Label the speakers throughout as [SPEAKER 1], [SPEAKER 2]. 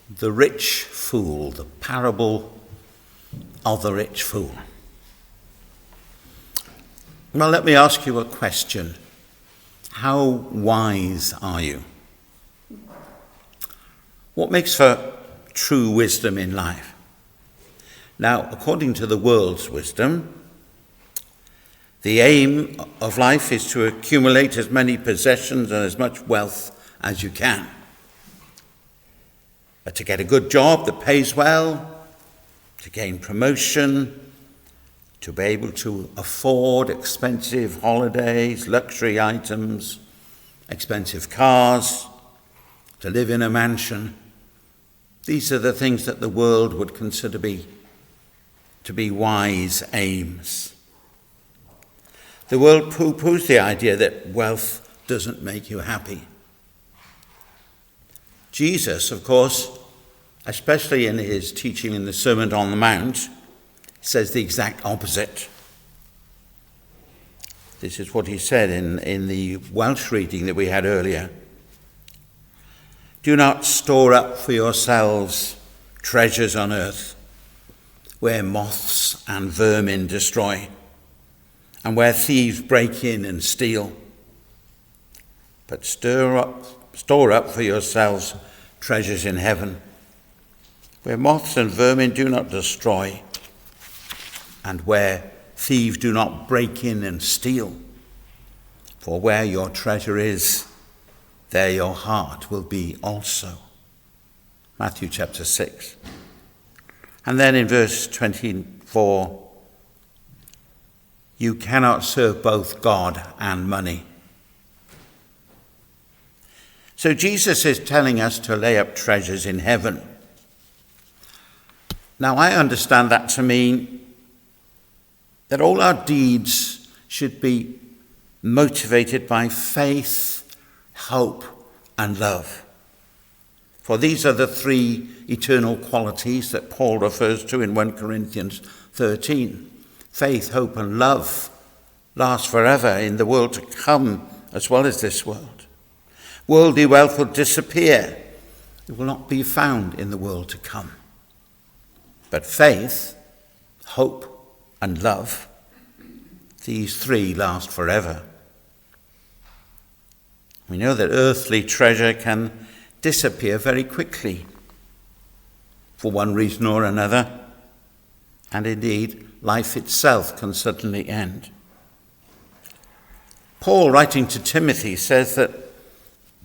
[SPEAKER 1] The rich fool, the parable of the rich fool. Well, let me ask you a question. How wise are you? What makes for true wisdom in life? Now, according to the world's wisdom, the aim of life is to accumulate as many possessions and as much wealth as you can. To get a good job that pays well, to gain promotion, to be able to afford expensive holidays, luxury items, expensive cars, to live in a mansion. These are the things that the world would consider to be wise aims. The world poo-poos the idea that wealth doesn't make you happy. Jesus, of course, especially in his teaching in the Sermon on the Mount, says the exact opposite. This is what he said in the Welsh reading that we had earlier. Do not store up for yourselves treasures on earth, where moths and vermin destroy, and where thieves break in and steal. But store up for yourselves treasures in heaven, where moths and vermin do not destroy, and where thieves do not break in and steal. For where your treasure is, there your heart will be also. Matthew chapter 6. And then in verse 24, you cannot serve both God and money. So Jesus is telling us to lay up treasures in heaven. Now I understand that to mean that all our deeds should be motivated by faith, hope, and love. For these are the three eternal qualities that Paul refers to in 1 Corinthians 13. Faith, hope, and love last forever in the world to come as well as this world. Worldly wealth will disappear. It will not be found in the world to come. But faith, hope, and love, these three last forever. We know that earthly treasure can disappear very quickly for one reason or another, and indeed life itself can suddenly end. Paul, writing to Timothy, says that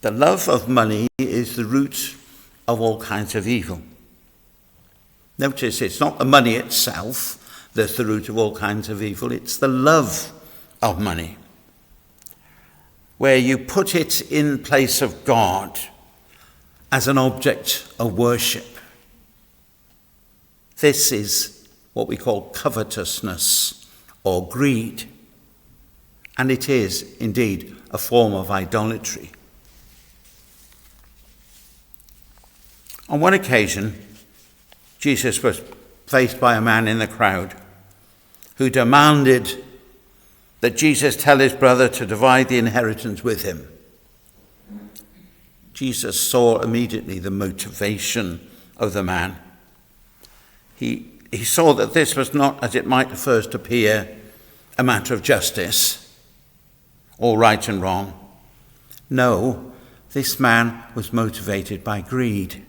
[SPEAKER 1] the love of money is the root of all kinds of evil. Notice it's not the money itself that's the root of all kinds of evil, it's the love of money, where you put it in place of God as an object of worship. This is what we call covetousness or greed, and it is indeed a form of idolatry. On one occasion, Jesus was faced by a man in the crowd who demanded that Jesus tell his brother to divide the inheritance with him. Jesus saw immediately the motivation of the man. He saw that this was not, as it might at first appear, a matter of justice or right and wrong. No, this man was motivated by greed.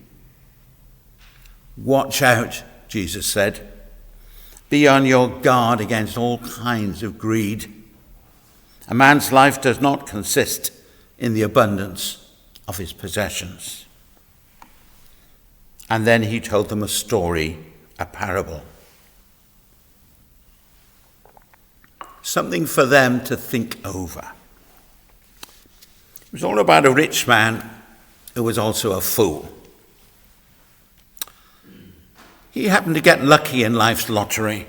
[SPEAKER 1] Watch out, Jesus said. Be on your guard against all kinds of greed. A man's life does not consist in the abundance of his possessions. And then he told them a story, a parable. Something for them to think over. It was all about a rich man who was also a fool. He happened to get lucky in life's lottery.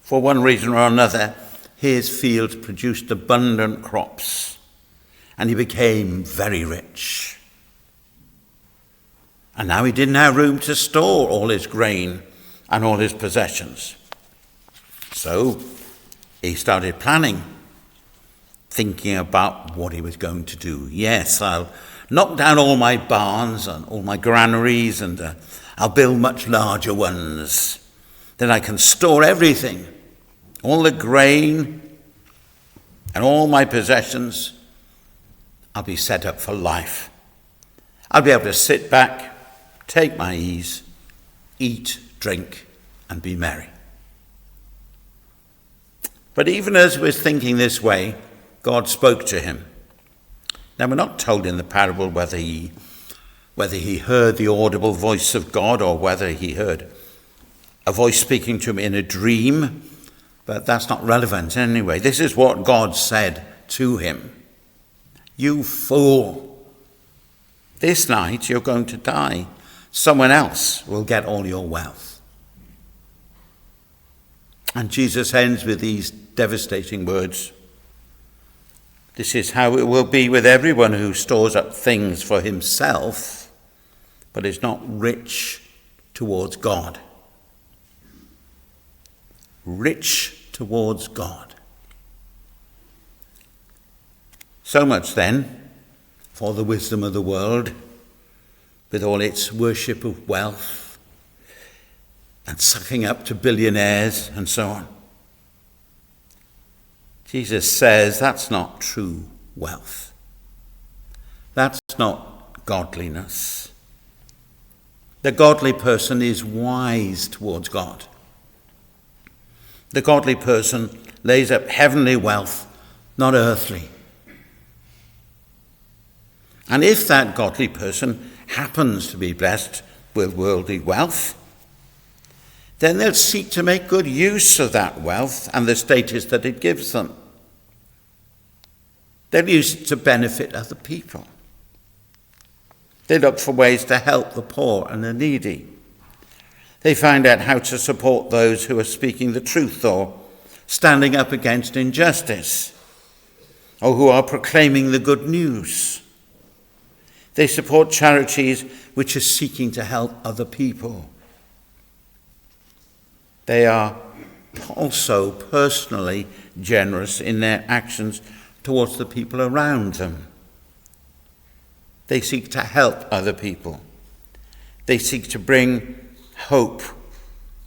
[SPEAKER 1] For one reason or another, his fields produced abundant crops, and he became very rich. And now he didn't have room to store all his grain and all his possessions. So he started planning, thinking about what he was going to do. Yes, I'll knock down all my barns and all my granaries, and I'll build much larger ones. Then I can store everything, all the grain and all my possessions. I'll be set up for life. I'll be able to sit back, take my ease, eat, drink, and be merry. But even as he was thinking this way, God spoke to him. Now, we're not told in the parable whether he heard the audible voice of God or whether he heard a voice speaking to him in a dream, but that's not relevant anyway. This is what God said to him. You fool, this night you're going to die. Someone else will get all your wealth. And Jesus ends with these devastating words. This is how it will be with everyone who stores up things for himself, but is not rich towards God. Rich towards God. So much then for the wisdom of the world, with all its worship of wealth and sucking up to billionaires and so on. Jesus says that's not true wealth. That's not godliness. The godly person is wise towards God. The godly person lays up heavenly wealth, not earthly. And if that godly person happens to be blessed with worldly wealth, then they'll seek to make good use of that wealth and the status that it gives them. They'll use it to benefit other people. They look for ways to help the poor and the needy. They find out how to support those who are speaking the truth or standing up against injustice, or who are proclaiming the good news. They support charities which are seeking to help other people. They are also personally generous in their actions towards the people around them. They seek to help other people. They seek to bring hope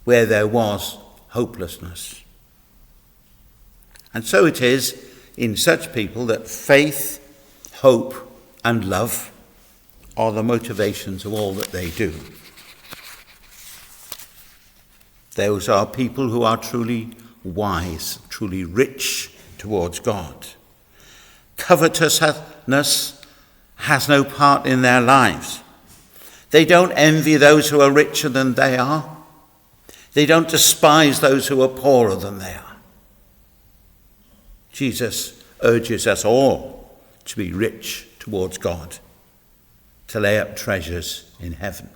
[SPEAKER 1] where there was hopelessness. And so it is in such people that faith, hope, and love are the motivations of all that they do. Those are people who are truly wise, truly rich towards God. Covetousness has no part in their lives. They don't envy those who are richer than they are. They don't despise those who are poorer than they are. Jesus urges us all to be rich towards God, to lay up treasures in heaven.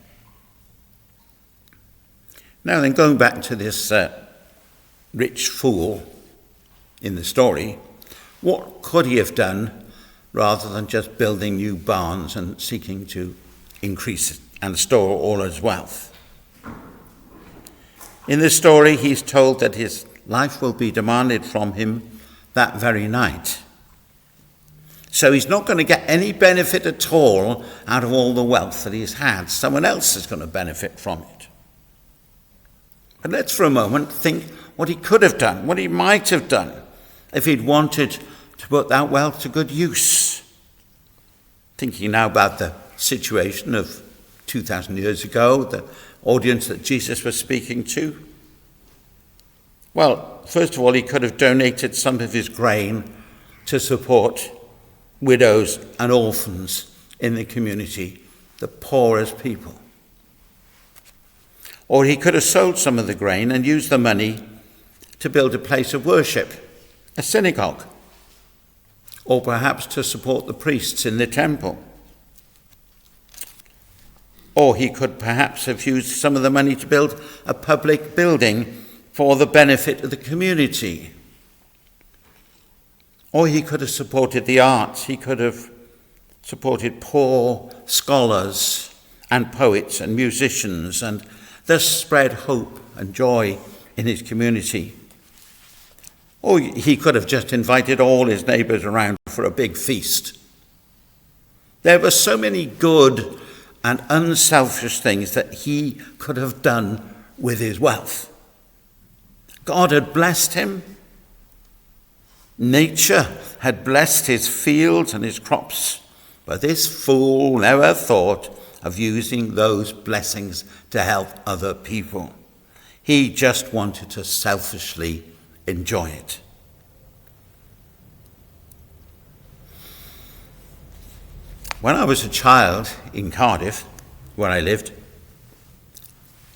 [SPEAKER 1] Now then, going back to this rich fool in the story, what could he have done rather than just building new barns and seeking to increase and store all his wealth? In this story, he's told that his life will be demanded from him that very night. So he's not going to get any benefit at all out of all the wealth that he's had. Someone else is going to benefit from it. But let's for a moment think what he could have done, what he might have done if he'd wanted to put that wealth to good use. Thinking now about the situation of 2,000 years ago, the audience that Jesus was speaking to. Well, first of all, he could have donated some of his grain to support widows and orphans in the community, the poorest people. Or he could have sold some of the grain and used the money to build a place of worship, a synagogue, or perhaps to support the priests in the temple. Or he could perhaps have used some of the money to build a public building for the benefit of the community. Or he could have supported the arts. He could have supported poor scholars and poets and musicians and thus spread hope and joy in his community. Or he could have just invited all his neighbours around for a big feast. There were so many good and unselfish things that he could have done with his wealth. God had blessed him. Nature had blessed his fields and his crops, but this fool never thought of using those blessings to help other people. He just wanted to selfishly enjoy it. When I was a child in Cardiff, where I lived,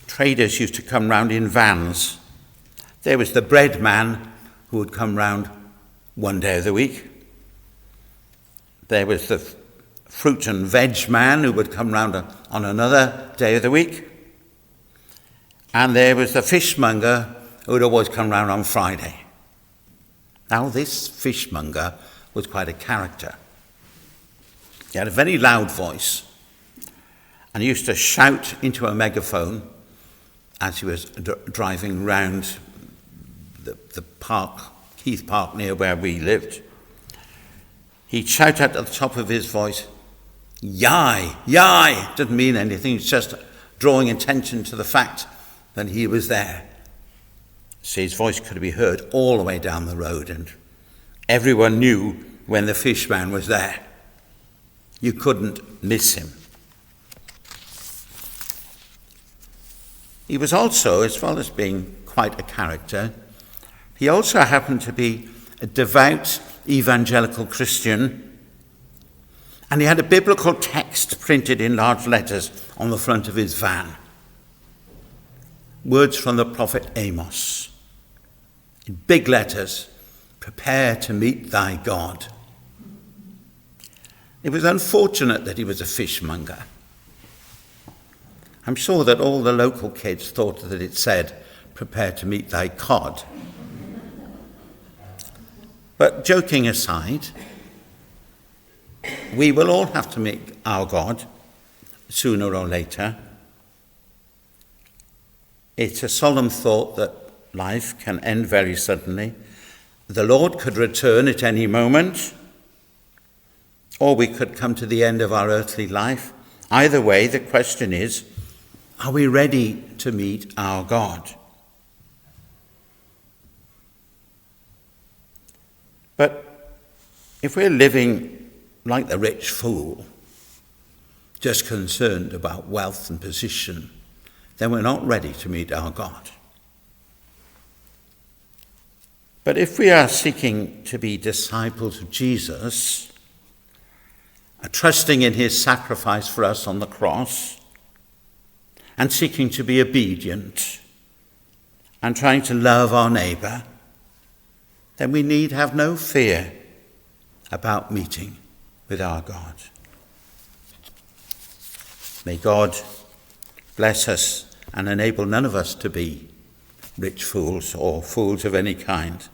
[SPEAKER 1] traders used to come round in vans. There was the bread man who would come round one day of the week. There was the fruit and veg man who would come round on another day of the week. And there was the fishmonger who would always come round on Friday. Now this fishmonger was quite a character. He had a very loud voice and he used to shout into a megaphone as he was driving round the park, Heath Park, near where we lived. He'd shout out at the top of his voice, "Yai, yai!" Didn't mean anything, it's just drawing attention to the fact that he was there. So his voice could be heard all the way down the road, and everyone knew when the fishman was there. You couldn't miss him. He was also, as well as being quite a character, he also happened to be a devout evangelical Christian, and he had a biblical text printed in large letters on the front of his van. Words from the prophet Amos. In big letters, "Prepare to meet thy God." It was unfortunate that he was a fishmonger. I'm sure that all the local kids thought that it said, "Prepare to meet thy cod." But joking aside, we will all have to meet our God sooner or later. It's a solemn thought that life can end very suddenly. The Lord could return at any moment, or we could come to the end of our earthly life. Either way, the question is, are we ready to meet our God? But if we're living like the rich fool, just concerned about wealth and position, then we're not ready to meet our God. But if we are seeking to be disciples of Jesus, trusting in his sacrifice for us on the cross, and seeking to be obedient, and trying to love our neighbour, then we need have no fear about meeting with our God. May God bless us and enable none of us to be rich fools or fools of any kind.